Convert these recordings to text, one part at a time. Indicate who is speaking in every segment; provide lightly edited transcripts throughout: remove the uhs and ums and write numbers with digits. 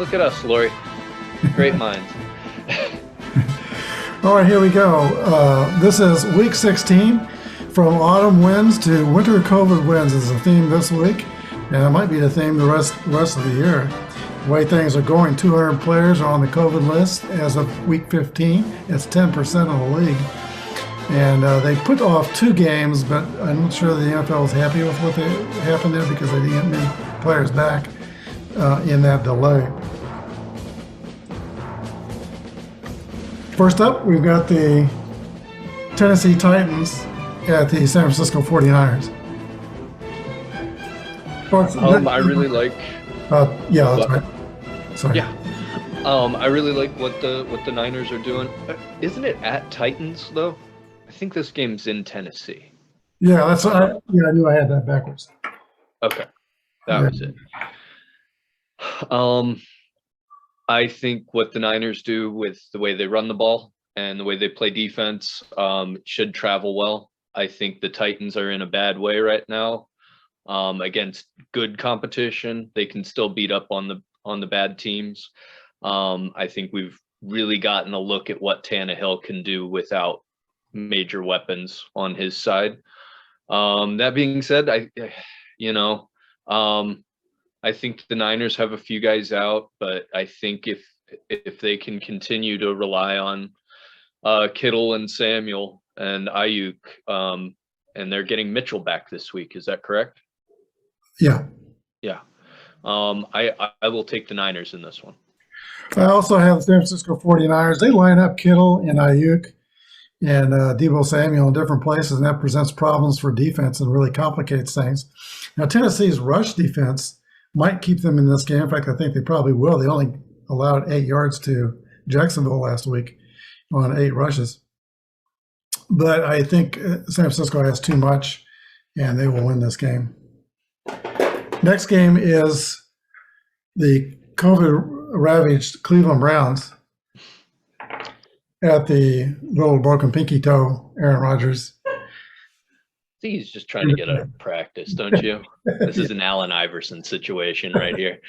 Speaker 1: Look at us, Lori. Great minds.
Speaker 2: All right, here we go. This is week 16. From autumn wins to winter COVID wins is the theme this week. And it might be the theme the rest of the year. The way things are going, 200 players are on the COVID list as of week 15. It's 10% of the league. And they put off 2 games, but I'm not sure the NFL is happy with what happened there because they didn't get many players back in that delay. First up, we've got the Tennessee Titans at the San Francisco 49ers.
Speaker 1: I really like.
Speaker 2: Yeah, that's right. Sorry.
Speaker 1: Yeah. I really like what the Niners are doing. Isn't it at Titans though? I think this game's in Tennessee.
Speaker 2: Yeah, I knew I had that backwards.
Speaker 1: Okay, that was it. I think what the Niners do with the way they run the ball and the way they play defense should travel well. I think the Titans are in a bad way right now. Against good competition, they can still beat up on the bad teams. I think we've really gotten a look at what Tannehill can do without major weapons on his side. That being said, I think the Niners have a few guys out, but I think if they can continue to rely on Kittle and Samuel and Ayuk, and they're getting Mitchell back this week, is that correct?
Speaker 2: Yeah.
Speaker 1: Yeah. I will take the Niners in this one.
Speaker 2: I also have the San Francisco 49ers. They line up Kittle and Ayuk and Deebo Samuel in different places, and that presents problems for defense and really complicates things. Now, Tennessee's rush defense might keep them in this game. In fact, I think they probably will. They only allowed 8 yards to Jacksonville last week on 8 rushes. But I think San Francisco has too much, and they will win this game. Next game is the COVID-ravaged Cleveland Browns at the little broken pinky toe Aaron Rodgers.
Speaker 1: He's just trying to get out of practice, don't you? This is an Allen Iverson situation right here.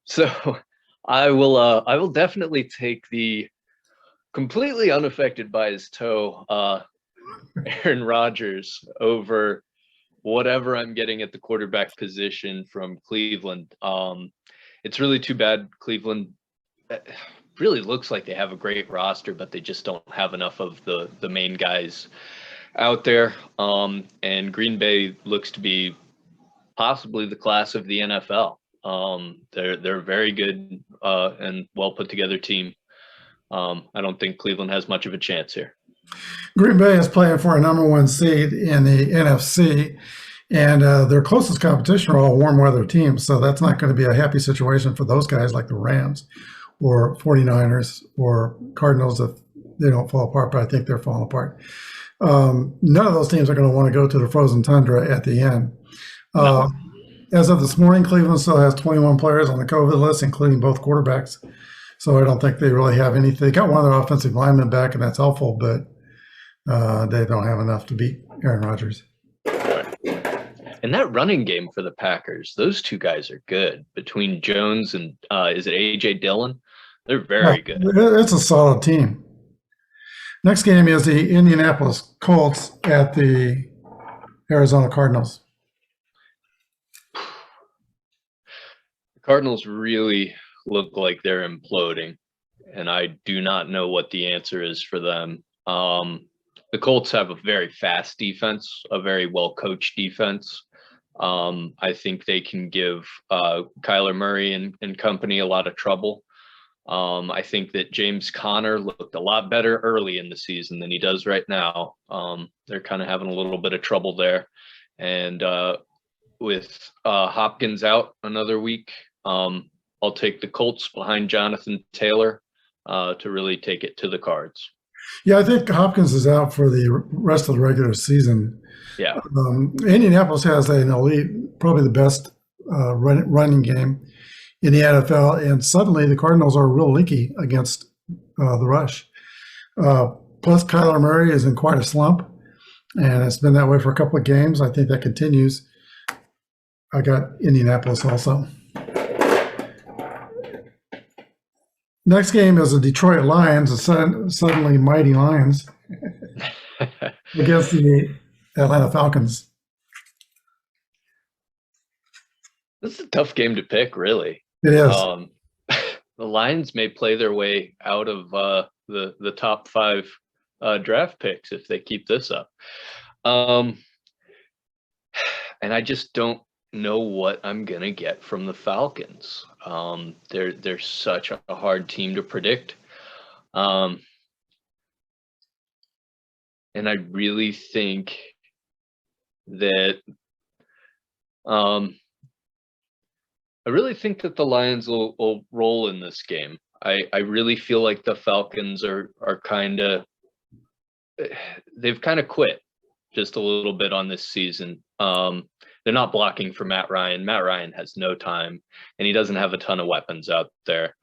Speaker 1: So I will definitely take the completely unaffected by his toe Aaron Rodgers over whatever I'm getting at the quarterback position from Cleveland. It's really too bad. Cleveland really looks like they have a great roster, but they just don't have enough of the main guys out there. And Green Bay looks to be possibly the class of the NFL. They're a very good and well put together team. I don't think Cleveland has much of a chance here.
Speaker 2: Green Bay is playing for a number 1 seed in the NFC, and their closest competition are all warm weather teams. So that's not going to be a happy situation for those guys like the Rams or 49ers or Cardinals if they don't fall apart, but I think they're falling apart. None of those teams are going to want to go to the frozen tundra at the end. No. As of this morning, Cleveland still has 21 players on the COVID list, including both quarterbacks. So I don't think they really have anything. They got one of their offensive linemen back, and that's helpful, but they don't have enough to beat Aaron Rodgers.
Speaker 1: And that running game for the Packers, those 2 guys are good. Between Jones and is it A.J. Dillon? They're very good.
Speaker 2: It's a solid team. Next game is the Indianapolis Colts at the Arizona Cardinals.
Speaker 1: The Cardinals really look like they're imploding, and I do not know what the answer is for them. The Colts have a very fast defense, a very well-coached defense. I think they can give Kyler Murray and company a lot of trouble. I think that James Conner looked a lot better early in the season than he does right now. They're kind of having a little bit of trouble there. And with Hopkins out another week, I'll take the Colts behind Jonathan Taylor to really take it to the Cards.
Speaker 2: Yeah, I think Hopkins is out for the rest of the regular season.
Speaker 1: Yeah.
Speaker 2: Indianapolis has an elite, probably the best running game in the NFL, and suddenly the Cardinals are real leaky against the rush. Plus, Kyler Murray is in quite a slump, and it's been that way for a couple of games. I think that continues. I got Indianapolis also. Next game is the Detroit Lions, the suddenly mighty Lions, against the Atlanta Falcons.
Speaker 1: This is a tough game to pick, really.
Speaker 2: It is.
Speaker 1: The Lions may play their way out of the top 5 draft picks if they keep this up. And I just don't know what I'm gonna get from the Falcons. They're such a hard team to predict. And I really think that the Lions will roll in this game. I really feel like the Falcons are they've kind of quit just a little bit on this season. They're not blocking for Matt Ryan. Matt Ryan has no time, and he doesn't have a ton of weapons out there.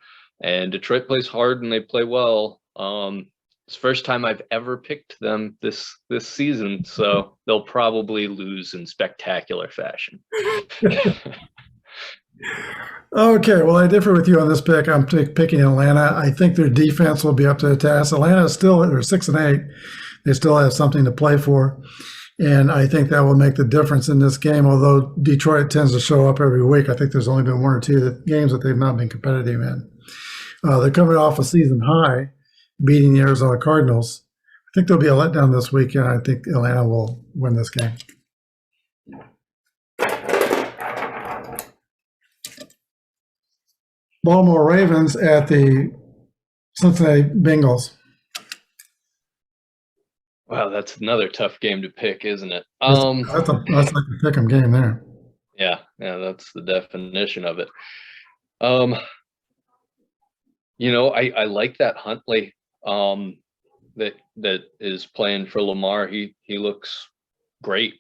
Speaker 1: And Detroit plays hard and they play well. It's the first time I've ever picked them this season, so they'll probably lose in spectacular fashion.
Speaker 2: Okay, well, I differ with you on this pick. I'm picking Atlanta. I think their defense will be up to the task. Atlanta is still, they're 6-8. They still have something to play for. And I think that will make the difference in this game. Although Detroit tends to show up every week, I think there's only been 1 or 2 games that they've not been competitive in. They're coming off a season high, beating the Arizona Cardinals. I think there'll be a letdown this weekend. I think Atlanta will win this game. Baltimore Ravens at the Cincinnati Bengals.
Speaker 1: Wow, that's another tough game to pick, isn't it?
Speaker 2: That's like a pick 'em game there.
Speaker 1: Yeah, that's the definition of it. I like that Huntley that is playing for Lamar. He looks great.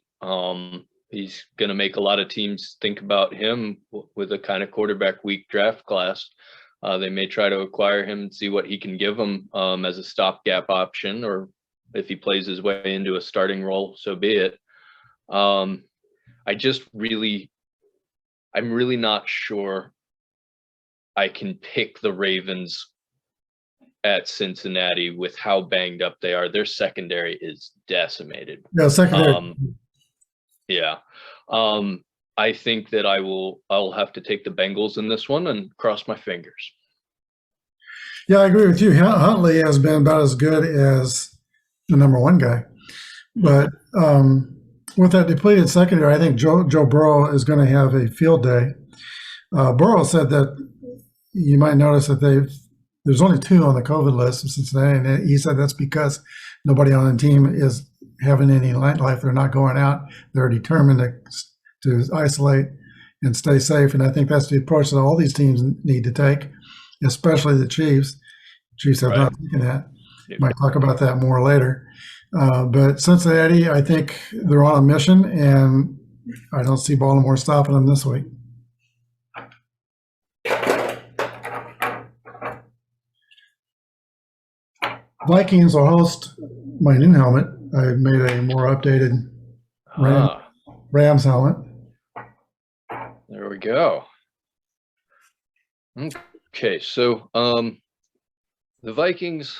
Speaker 1: He's going to make a lot of teams think about him with a kind of quarterback weak draft class. They may try to acquire him and see what he can give them as a stopgap option, or if he plays his way into a starting role, so be it. I'm really not sure I can pick the Ravens at Cincinnati with how banged up they are. Their secondary is decimated.
Speaker 2: Yeah, secondary.
Speaker 1: I think that I'll have to take the Bengals in this one and cross my fingers.
Speaker 2: Yeah, I agree with you. Huntley has been about as good as the number 1 guy. But with that depleted secondary, I think Joe Burrow is going to have a field day. Burrow said that you might notice that there's only 2 on the COVID list in Cincinnati, and he said that's because nobody on the team is having any nightlife. They're not going out. They're determined to isolate and stay safe. And I think that's the approach that all these teams need to take, especially the Chiefs. Chiefs have not taken that.
Speaker 1: Yeah.
Speaker 2: Might talk about that more later. But Cincinnati, I think they're on a mission, and I don't see Baltimore stopping them this week. Vikings will host my new helmet. I made a more updated Rams helmet.
Speaker 1: There we go. Okay, so the Vikings,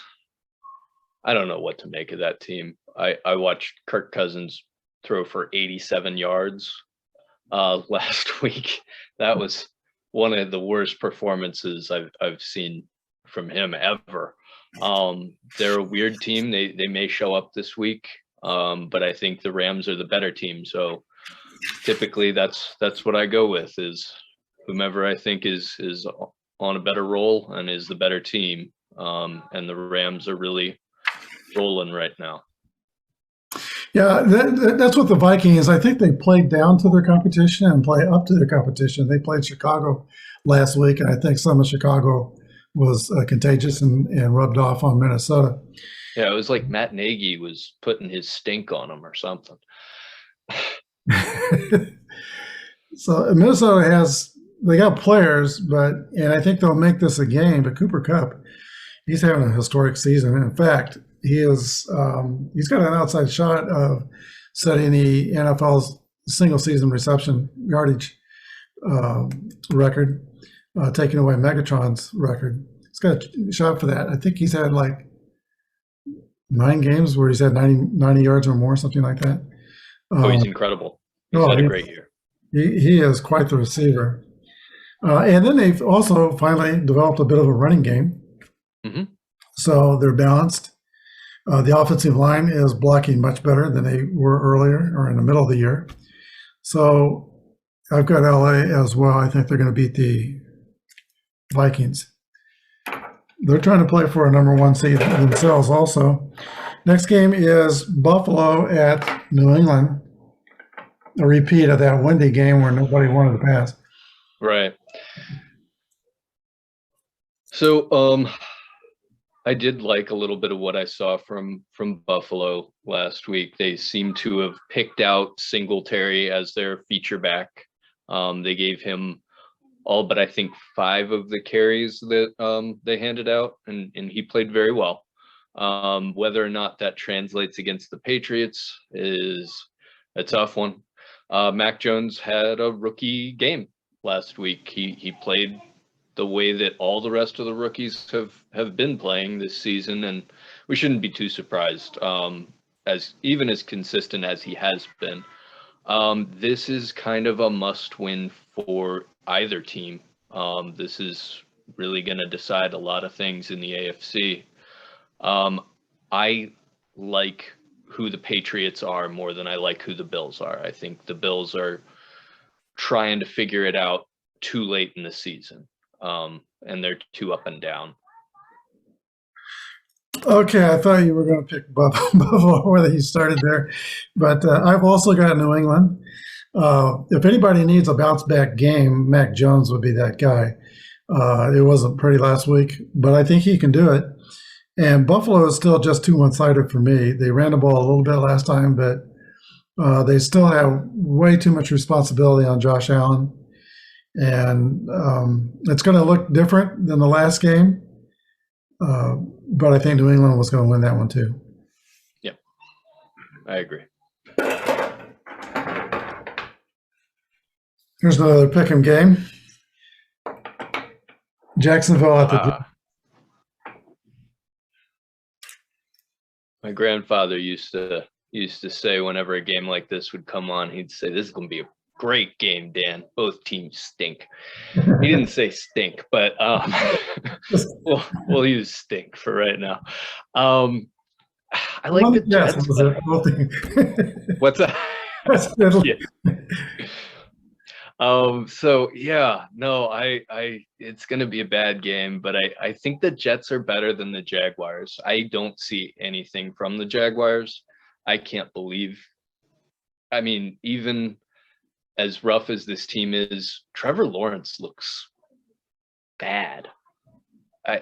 Speaker 1: I don't know what to make of that team. I watched Kirk Cousins throw for 87 yards last week. That was one of the worst performances I've seen from him ever. They're a weird team. They may show up this week, but I think the Rams are the better team. So typically that's what I go with, is whomever I think is on a better roll and is the better team. And the Rams are really rolling right now.
Speaker 2: Yeah, that's what the Vikings, I think they played down to their competition and play up to their competition. They played Chicago last week, and I think some of Chicago was contagious and rubbed off on Minnesota.
Speaker 1: Yeah, it was like Matt Nagy was putting his stink on them or something.
Speaker 2: So Minnesota they got players, and I think they'll make this a game, but Cooper Kupp, he's having a historic season. In fact, he's got an outside shot of setting the NFL's single season reception yardage record, taking away Megatron's record. he's got a shot for that. I think he's had like 9 games where he's had 90 yards or more, something like that.
Speaker 1: Oh, he's incredible. He's
Speaker 2: oh,
Speaker 1: had a great year.
Speaker 2: He is quite the receiver. And then they've also finally developed a bit of a running game.
Speaker 1: Mm-hmm.
Speaker 2: So they're balanced. The offensive line is blocking much better than they were earlier or in the middle of the year. So I've got LA as well. I think they're going to beat the Vikings. They're trying to play for a number 1 seed themselves also. Next game is Buffalo at New England. A repeat of that windy game where nobody wanted to pass.
Speaker 1: Right. So I did like a little bit of what I saw from Buffalo last week. They seem to have picked out Singletary as their feature back. They gave him all but I think 5 of the carries that they handed out, and he played very well. Whether or not that translates against the Patriots is a tough one. Mac Jones had a rookie game last week. He played the way that all the rest of the rookies have been playing this season, and we shouldn't be too surprised, as consistent as he has been. This is kind of a must-win for either team. This is really going to decide a lot of things in the AFC. I like who the Patriots are more than I like who the Bills are. I think the Bills are trying to figure it out too late in the season, and they're too up and down.
Speaker 2: Okay, I thought you were going to pick Buffalo, whether you started there, but I've also got New England. If anybody needs a bounce back game, Mac Jones would be that guy. It wasn't pretty last week, but I think he can do it. And Buffalo is still just too one-sided for me. They ran the ball a little bit last time, but they still have way too much responsibility on Josh Allen. And it's going to look different than the last game. But I think New England was going to win that one too.
Speaker 1: Yeah, I agree.
Speaker 2: Here's another pick'em game. Jacksonville at the.
Speaker 1: My grandfather used to say whenever a game like this would come on, he'd say, "This is going to be a great game, Dan. Both teams stink." He didn't say stink, but we'll use stink for right now. I like the Jets. What's that? Yeah. So yeah, no, it's going to be a bad game, but I think the Jets are better than the Jaguars. I don't see anything from the Jaguars. I can't believe, I mean, even as rough as this team is, Trevor Lawrence looks bad. I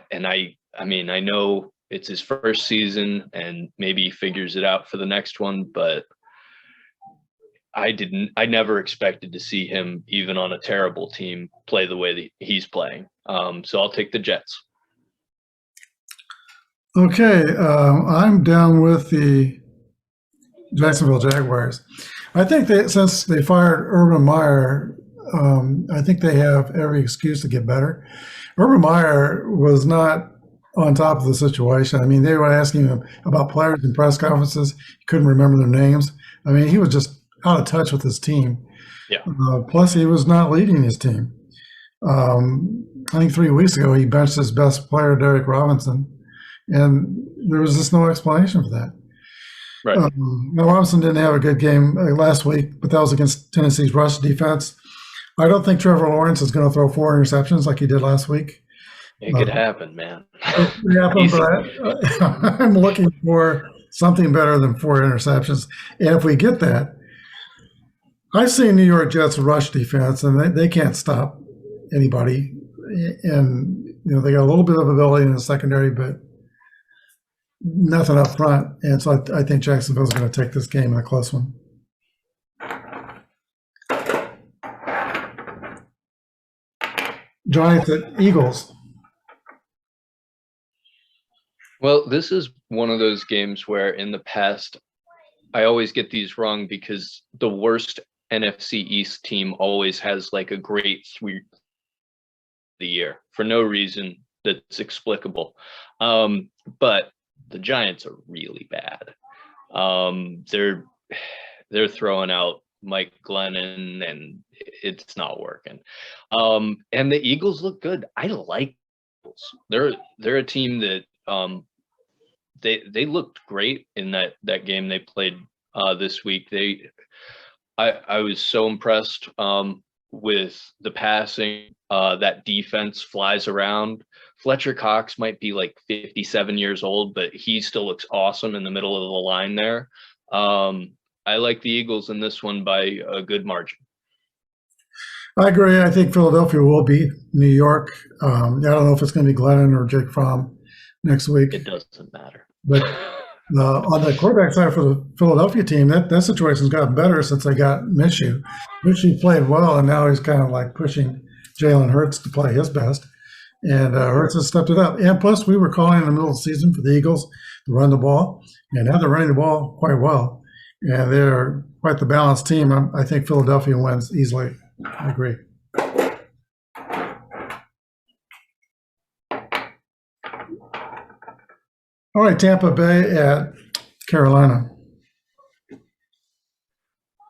Speaker 1: mean, I know it's his first season and maybe he figures it out for the next one, but I never expected to see him, even on a terrible team, play the way that he's playing. So I'll take the Jets.
Speaker 2: Okay, I'm down with the Jacksonville Jaguars. I think that since they fired Urban Meyer, I think they have every excuse to get better. Urban Meyer was not on top of the situation. I mean, they were asking him about players in press conferences. He couldn't remember their names. I mean, he was just out of touch with his team.
Speaker 1: Yeah.
Speaker 2: Plus, he was not leading his team. I think 3 weeks ago, he benched his best player, Derek Robinson, and there was just no explanation for that.
Speaker 1: Right.
Speaker 2: Now, Robinson didn't have a good game last week, but that was against Tennessee's rush defense. I don't think Trevor Lawrence is going to throw 4 interceptions like he did last week.
Speaker 1: It could happen, man.
Speaker 2: It could happen, but I'm looking for something better than 4 interceptions. And if we get that, I've seen New York Jets rush defense, and they can't stop anybody. And, you know, they got a little bit of ability in the secondary, but nothing up front. And so I think Jacksonville's going to take this game in a close one. Giants at Eagles.
Speaker 1: Well, this is one of those games where in the past, I always get these wrong because the worst NFC East team always has like a great 3 the year for no reason. that's explicable. But the Giants are really bad. They're throwing out Mike Glennon, and it's not working. And the Eagles look good. I like Eagles. They're a team that they looked great in that game they played this week. I was so impressed with the passing. That defense flies around. Fletcher Cox might be like 57 years old, but he still looks awesome in the middle of the line there. I like the Eagles in this one by a good margin.
Speaker 2: I agree. I think Philadelphia will beat New York. I don't know if it's going to be Glennon or Jake Fromm next week.
Speaker 1: It doesn't matter.
Speaker 2: But on the quarterback side for the Philadelphia team, that situation's gotten better since they got Minshew. Minshew played well, and now he's kind of like pushing Jalen Hurts to play his best. And Hurts has stepped it up. And plus, we were calling in the middle of the season for the Eagles to run the ball, and now they're running the ball quite well. And they're quite the balanced team. I think Philadelphia wins easily. I agree. All right, Tampa Bay at Carolina.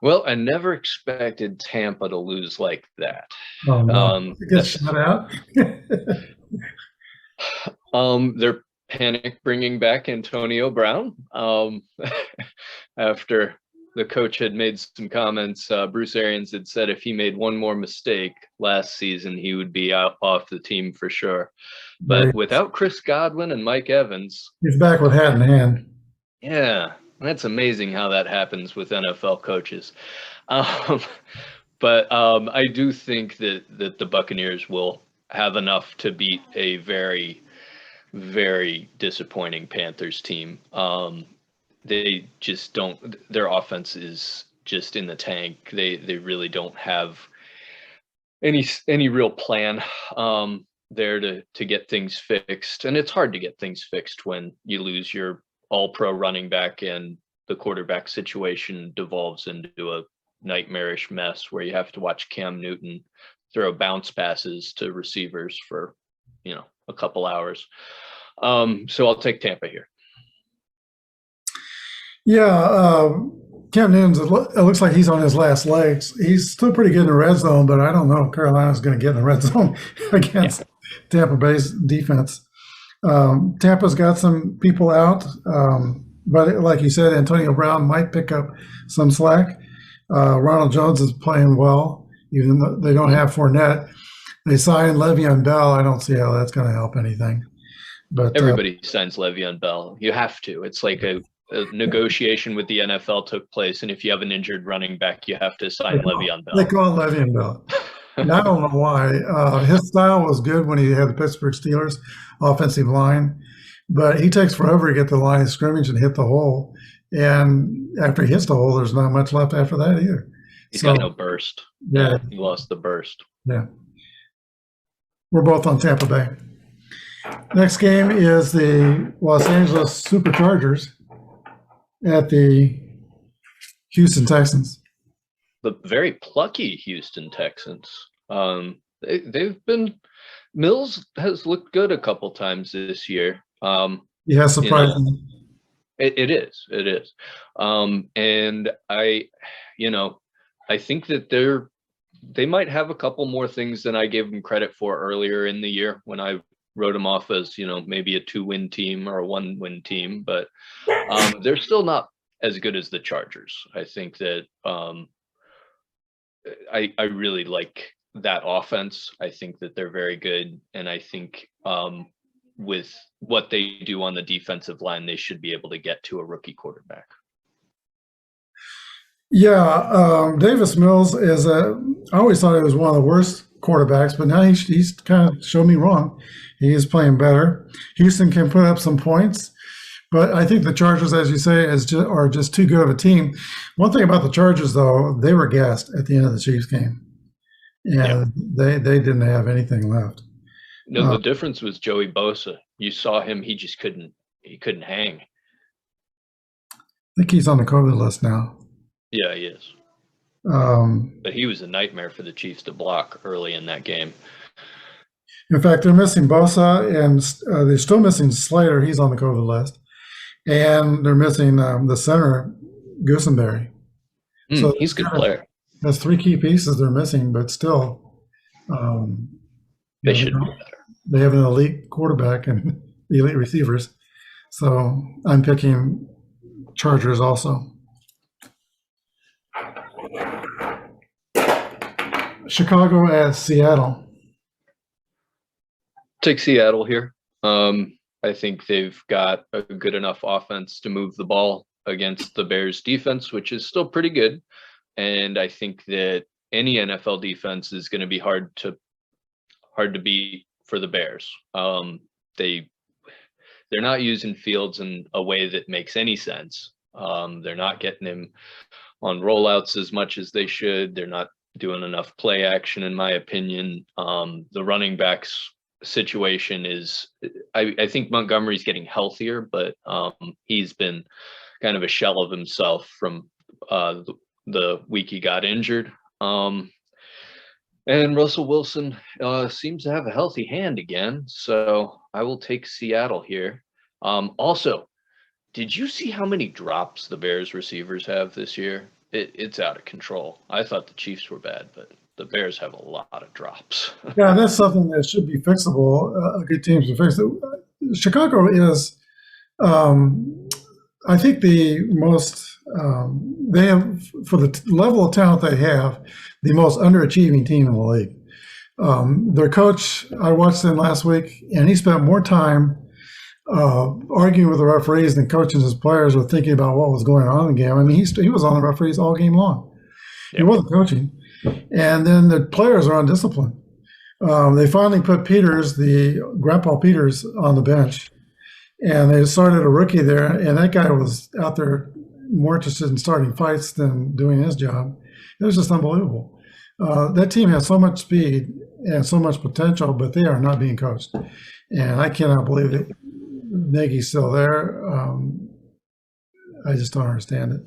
Speaker 1: Well, I never expected Tampa to lose like that.
Speaker 2: Oh, no. It gets shut out.
Speaker 1: They're panic bringing back Antonio Brown after the coach had made some comments. Bruce Arians had said if he made one more mistake last season, he would be off the team for sure. But without Chris Godwin and Mike Evans,
Speaker 2: he's back with hat in hand.
Speaker 1: Yeah, that's amazing how that happens with NFL coaches. But I do think that the Buccaneers will have enough to beat a very, very disappointing Panthers team. They just don't. Their offense is just in the tank. They really don't have any real plan there to get things fixed. And it's hard to get things fixed when you lose your all-pro running back and the quarterback situation devolves into a nightmarish mess where you have to watch Cam Newton throw bounce passes to receivers for, a couple hours. So I'll take Tampa here.
Speaker 2: Yeah, Cam Newton's, it looks like he's on his last legs. He's still pretty good in the red zone, but I don't know if Carolina's going to get in the red zone against Tampa Bay's defense. Tampa's got some people out, but like you said, Antonio Brown might pick up some slack. Ronald Jones is playing well, even though they don't have Fournette. They signed Le'Veon Bell. I don't see how that's going to help anything. But
Speaker 1: everybody signs Le'Veon Bell. You have to. It's like a negotiation with the NFL took place, and if you have an injured running back, you have to sign Le'Veon Bell.
Speaker 2: They call it Le'Veon Bell. And I don't know why. His style was good when he had the Pittsburgh Steelers offensive line, but he takes forever to get to the line of scrimmage and hit the hole. And after he hits the hole, there's not much left after that either.
Speaker 1: He's got no burst.
Speaker 2: Yeah.
Speaker 1: He lost the burst.
Speaker 2: Yeah. We're both on Tampa Bay. Next game is the Los Angeles Superchargers at the Houston Texans.
Speaker 1: The very plucky Houston Texans. They've been – Mills has looked good a couple times this year.
Speaker 2: Yeah, surprisingly.
Speaker 1: It is. And I think that they might have a couple more things than I gave them credit for earlier in the year when I wrote them off as, maybe a 2-win team or a 1-win team, but they're still not as good as the Chargers. I think that I really like that offense. I think that they're very good. And I think with what they do on the defensive line, they should be able to get to a rookie quarterback.
Speaker 2: Yeah, Davis Mills I always thought he was one of the worst quarterbacks, but now he's kind of showed me wrong. He is playing better. Houston can put up some points, but I think the Chargers, as you say, are just too good of a team. One thing about the Chargers, though, they were gassed at the end of the Chiefs game, and they didn't have anything left.
Speaker 1: No, the difference was Joey Bosa. You saw him; he just couldn't hang.
Speaker 2: I think he's on the COVID list now.
Speaker 1: Yeah, he is. But he was a nightmare for the Chiefs to block early in that game.
Speaker 2: In fact, they're missing Bosa, and they're still missing Slater. He's on the COVID list. And they're missing the center, Goosenberry. So
Speaker 1: He's a good player.
Speaker 2: That's 3 key pieces they're missing, but still,
Speaker 1: They should be better.
Speaker 2: they have an elite quarterback and elite receivers. So I'm picking Chargers also. Chicago at Seattle.
Speaker 1: Take Seattle here. I think they've got a good enough offense to move the ball against the Bears defense, which is still pretty good. And I think that any NFL defense is going to be hard to beat for the Bears. They're not using Fields in a way that makes any sense. They're not getting him on rollouts as much as they should. They're not doing enough play action, in my opinion. The running backs situation is, I think Montgomery's getting healthier, but he's been kind of a shell of himself from the week he got injured. And Russell Wilson seems to have a healthy hand again, so I will take Seattle here. Also, did you see how many drops the Bears receivers have this year? It's out of control. I thought the Chiefs were bad, but the Bears have a lot of drops.
Speaker 2: Yeah, that's something that should be fixable. A good team should fix it. Chicago is, I think, the most, they have, for the level of talent they have, the most underachieving team in the league. Their coach, I watched him last week, and he spent more time arguing with the referees than coaching his players or thinking about what was going on in the game. I mean, he was on the referees all game long. Yep. He wasn't coaching. And then the players are undisciplined. They finally put Grandpa Peters on the bench, and they started a rookie there, and that guy was out there more interested in starting fights than doing his job. It was just unbelievable. That team has so much speed and so much potential, but they are not being coached. And I cannot believe that Nagy's still there. I just don't understand it.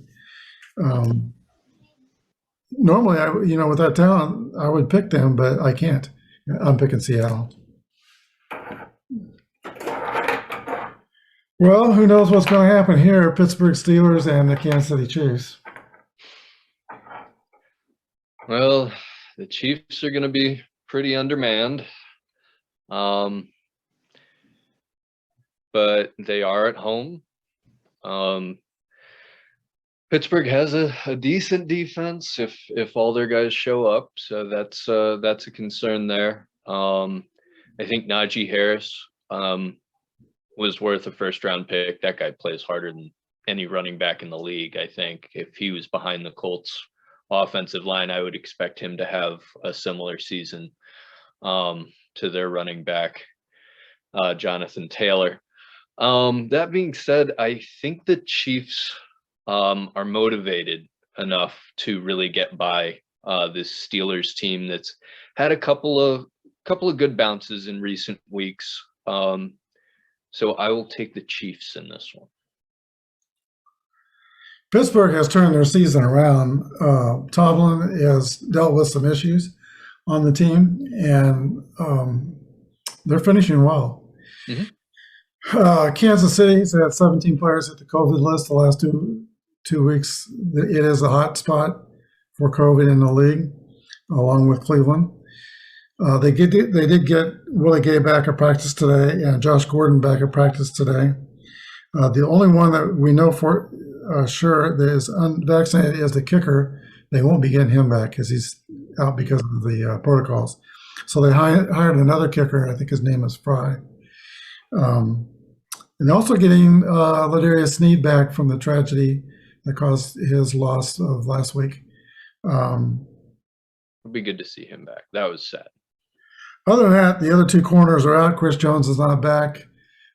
Speaker 2: Normally, with that talent, I would pick them, but I can't. I'm picking Seattle. Well, who knows what's going to happen here? Pittsburgh Steelers and the Kansas City Chiefs.
Speaker 1: Well, the Chiefs are going to be pretty undermanned. But they are at home. Pittsburgh has a decent defense if all their guys show up, so that's a concern there. I think Najee Harris was worth a first-round pick. That guy plays harder than any running back in the league. I think if he was behind the Colts offensive line, I would expect him to have a similar season to their running back, Jonathan Taylor. That being said, I think the Chiefs are motivated enough to really get by this Steelers team that's had a couple of good bounces in recent weeks. So I will take the Chiefs in this one.
Speaker 2: Pittsburgh has turned their season around. Tomlin has dealt with some issues on the team, and they're finishing well. Mm-hmm. Kansas City's had 17 players at the COVID list the last two weeks. It is a hot spot for COVID in the league, along with Cleveland. They did get Willie Gay back at practice today and Josh Gordon back at practice today. The only one that we know for sure that is unvaccinated is the kicker. They won't be getting him back because he's out because of the protocols. So they hired another kicker. I think his name is Fry. And also getting Ladarius Sneed back from the tragedy that caused his loss of last week.
Speaker 1: It'd be good to see him back. That was sad.
Speaker 2: Other than that, the other two corners are out. Chris Jones is not back.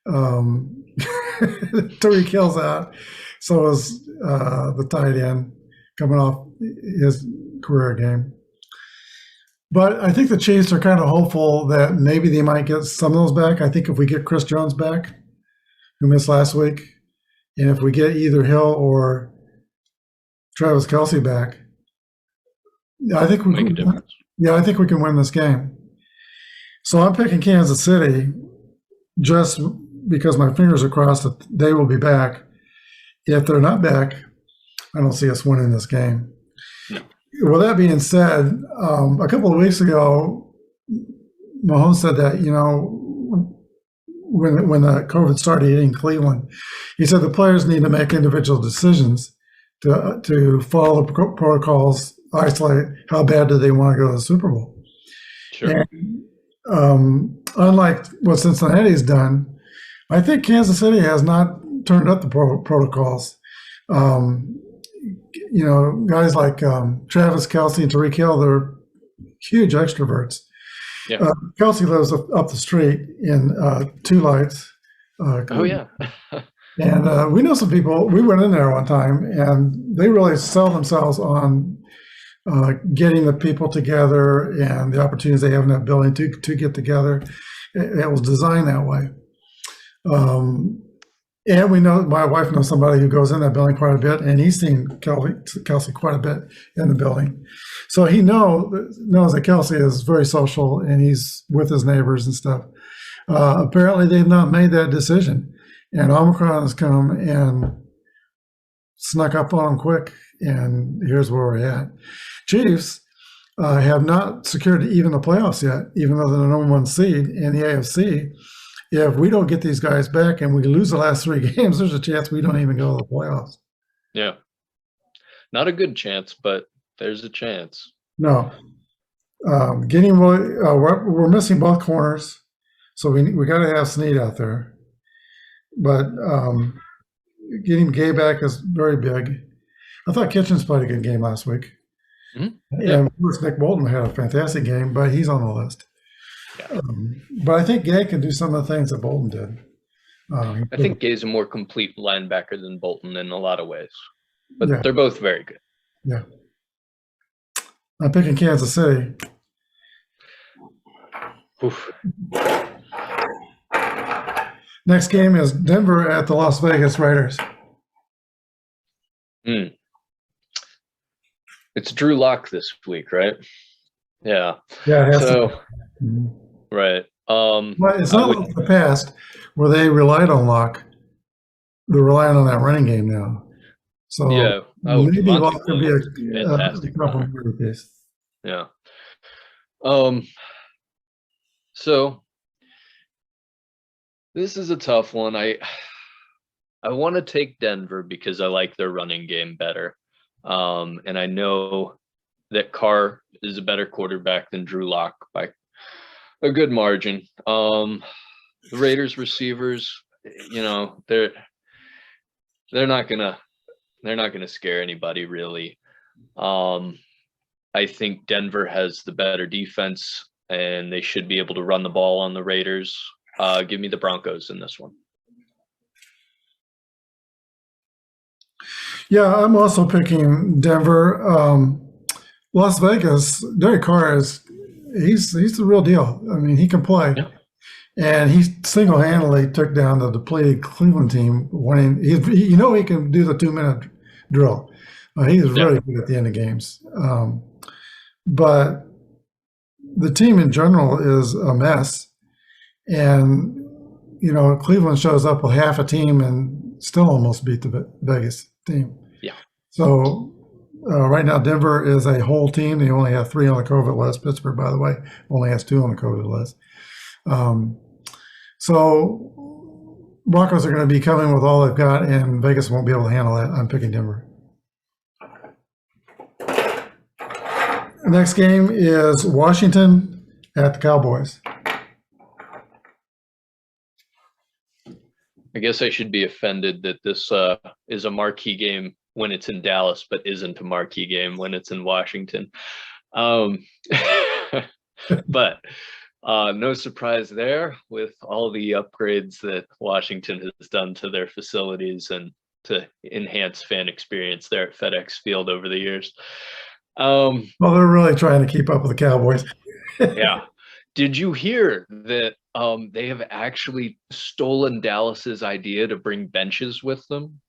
Speaker 2: Tyreek Hill's out. So is the tight end coming off his career game. But I think the Chiefs are kind of hopeful that maybe they might get some of those back. I think if we get Chris Jones back, who missed last week, and if we get either Hill or Travis Kelce back, I think we can. Yeah, I think we can win this game. So I'm picking Kansas City just because my fingers are crossed that they will be back. If they're not back, I don't see us winning this game.
Speaker 1: No.
Speaker 2: Well, that being said, a couple of weeks ago, Mahomes said that, when the COVID started hitting Cleveland, he said the players need to make individual decisions to follow the protocols, isolate how bad do they want to go to the Super Bowl.
Speaker 1: Sure.
Speaker 2: And unlike what Cincinnati's done, I think Kansas City has not turned up the protocols. Guys like Travis Kelce and Tyreek Hill, they're huge extroverts.
Speaker 1: Yeah.
Speaker 2: Kelsey lives up the street in Two Lights.
Speaker 1: Oh, yeah.
Speaker 2: And we know some people. We went in there one time, and they really sell themselves on getting the people together and the opportunities they have in that building to get together. It was designed that way. And we know, my wife knows somebody who goes in that building quite a bit, and he's seen Kelsey quite a bit in the building. So he knows that Kelsey is very social, and he's with his neighbors and stuff. Apparently, they've not made that decision, and Omicron has come and snuck up on them quick, and here's where we're at. Chiefs have not secured even the playoffs yet, even though they're the number one seed in the AFC. If we don't get these guys back and we lose the last 3 games, there's a chance we don't even go to the playoffs.
Speaker 1: Yeah. Not a good chance, but there's a chance.
Speaker 2: No. We're missing both corners, so we got to have Snead out there. But getting Gay back is very big. I thought Kitchens played a good game last week.
Speaker 1: Mm-hmm.
Speaker 2: And of course, Nick Bolton had a fantastic game, but he's on the list.
Speaker 1: Yeah.
Speaker 2: But I think Gay can do some of the things that Bolton did.
Speaker 1: I think Gay's a more complete linebacker than Bolton in a lot of ways, but they're both very good.
Speaker 2: Yeah. I'm picking Kansas City.
Speaker 1: Oof.
Speaker 2: Next game is Denver at the Las Vegas Raiders.
Speaker 1: It's Drew Lock this week, right? Yeah.
Speaker 2: Yeah.
Speaker 1: Right.
Speaker 2: But it's not like the past where they relied on Locke. They're relying on that running game now. So
Speaker 1: yeah,
Speaker 2: maybe Locke could be a
Speaker 1: fantastic
Speaker 2: complementary piece.
Speaker 1: Yeah. So this is a tough one. I want to take Denver because I like their running game better. And I know that Carr is a better quarterback than Drew Lock by a good margin. The Raiders receivers, they're not gonna scare anybody really. I think Denver has the better defense, and they should be able to run the ball on the Raiders. Give me the Broncos in this one.
Speaker 2: Yeah, I'm also picking Denver. Las Vegas, Derek Carr he's the real deal. I mean, he can play.
Speaker 1: Yeah.
Speaker 2: And he single-handedly took down the depleted Cleveland team winning. He can do the 2-minute drill. He was really good at the end of games. But the team in general is a mess. And, Cleveland shows up with half a team and still almost beat the Vegas team.
Speaker 1: Yeah. So
Speaker 2: right now, Denver is a whole team. They only have 3 on the COVID list. Pittsburgh, by the way, only has 2 on the COVID list. So Broncos are going to be coming with all they've got, and Vegas won't be able to handle that. I'm picking Denver. The next game is Washington at the Cowboys.
Speaker 1: I guess I should be offended that this is a marquee game when it's in Dallas, but isn't a marquee game when it's in Washington. But no surprise there with all the upgrades that Washington has done to their facilities and to enhance fan experience there at FedEx Field over the years.
Speaker 2: Well, they're really trying to keep up with the Cowboys.
Speaker 1: Yeah. Did you hear that they have actually stolen Dallas's idea to bring benches with them?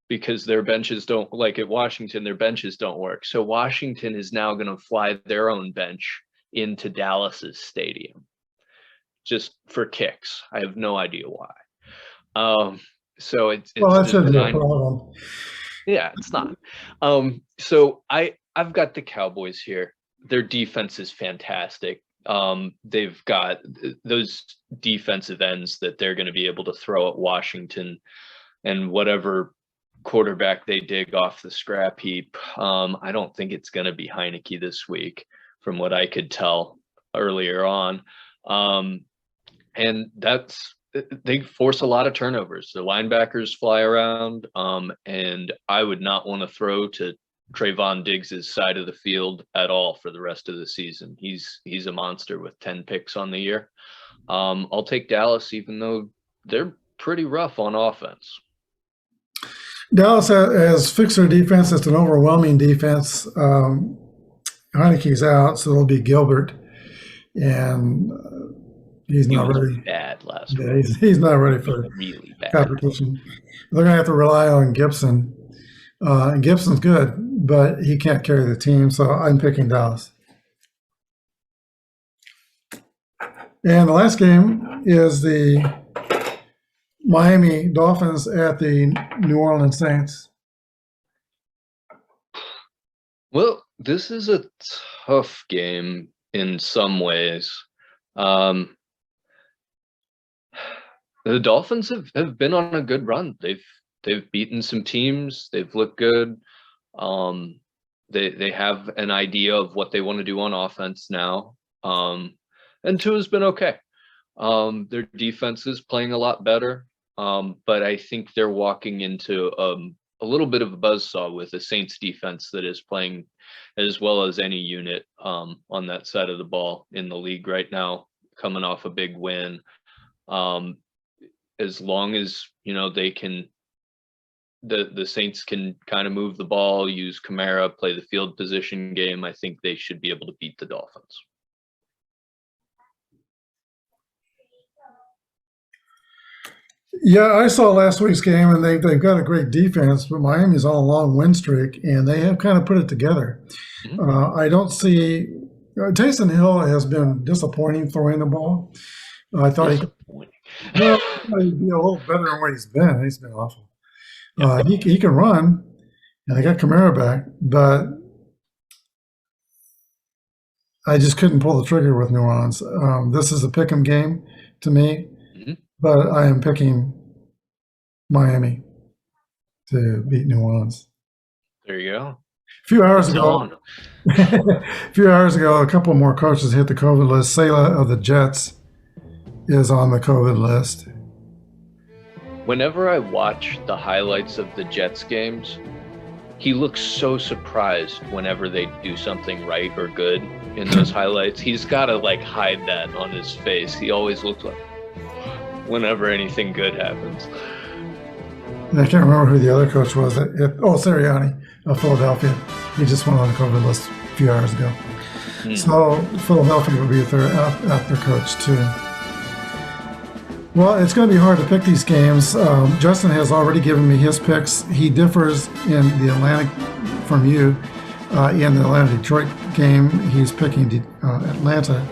Speaker 1: Because their benches don't, like at Washington, their benches don't work. So Washington is now going to fly their own bench into Dallas's stadium. just for kicks. I have no idea why. So it's
Speaker 2: Well, that shouldn't be a
Speaker 1: designed.
Speaker 2: problem.
Speaker 1: Yeah, it's not. So I've got the Cowboys here. Their defense is fantastic. They've got those defensive ends that they're going to be able to throw at Washington and whatever quarterback they dig off the scrap heap. I don't think it's going to be Heineke this week, from what I could tell earlier on. And they force a lot of turnovers. The linebackers fly around, and I would not want to throw to Trayvon Diggs' side of the field at all for the rest of the season. He's a monster with 10 picks on the year. I'll take Dallas, even though they're pretty rough on offense.
Speaker 2: Dallas has fixed their defense. It's an overwhelming defense. Heineke's out, so it'll be Gilbert, and he's not ready.
Speaker 1: Bad last week.
Speaker 2: He's not ready for
Speaker 1: really bad
Speaker 2: competition. They're going to have to rely on Gibson. And Gibson's good, but he can't carry the team, so I'm picking Dallas. And the last game is the Miami Dolphins at the New Orleans Saints.
Speaker 1: Well, this is a tough game in some ways. The Dolphins have been on a good run. They've beaten some teams. They've looked good. They have an idea of what they want to do on offense now. And Tua's been okay. Their defense is playing a lot better. But I think they're walking into a little bit of a buzzsaw with the Saints defense that is playing as well as any unit on that side of the ball in the league right now, coming off a big win. As long as, they can, the Saints can kind of move the ball, use Kamara, play the field position game, I think they should be able to beat the Dolphins.
Speaker 2: Yeah, I saw last week's game, and they've got a great defense, but Miami's on a long win streak, and they have kind of put it together. Mm-hmm. I don't see Taysom Hill has been disappointing throwing the ball. I thought he'd be a little better than what he's been. He's been awful. He can run, and they got Kamara back, but I just couldn't pull the trigger with New Orleans. This is a pick'em game to me. But I am picking Miami to beat New Orleans.
Speaker 1: There you go.
Speaker 2: A few hours ago, a couple more coaches hit the COVID list. Saleh of the Jets is on the COVID list.
Speaker 1: Whenever I watch the highlights of the Jets games, he looks so surprised whenever they do something right or good in those highlights. He's got to hide that on his face. He always looks like whenever anything good happens.
Speaker 2: I can't remember who the other coach was. Sirianni of Philadelphia. He just went on the COVID list a few hours ago. So Philadelphia will be at their coach too. Well, it's going to be hard to pick these games. Justin has already given me his picks. He differs in the Atlantic from you. In the Atlanta-Detroit game, he's picking Atlanta.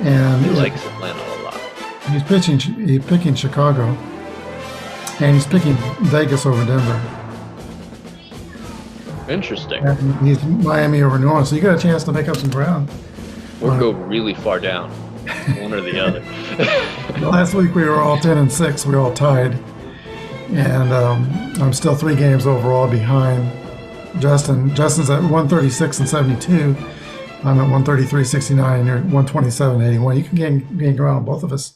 Speaker 2: And
Speaker 1: he likes Atlanta a lot.
Speaker 2: He's picking Chicago, and he's picking Vegas over Denver.
Speaker 1: Interesting.
Speaker 2: And he's Miami over New Orleans, so you got a chance to make up some ground.
Speaker 1: Or go really far down, one or the other.
Speaker 2: Last week we were all 10-6. We were all tied, and I'm still 3 games overall behind Justin. Justin's at 136-72. I'm at 133-69, and you're 127-81. You can gain ground on both of us,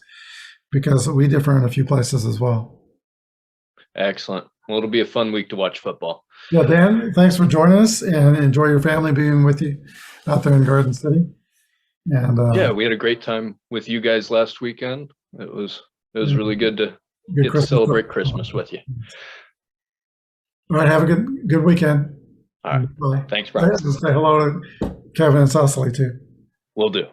Speaker 2: because we differ in a few places as well.
Speaker 1: Excellent. Well, it'll be a fun week to watch football.
Speaker 2: Yeah, Dan, thanks for joining us, and enjoy your family being with you out there in Garden City. And
Speaker 1: we had a great time with you guys last weekend. It was really good to get to celebrate Christmas with you.
Speaker 2: All right, have a good weekend.
Speaker 1: All right. Bye. Thanks, Brian.
Speaker 2: Say hello to Kevin and Cecily too.
Speaker 1: Will do.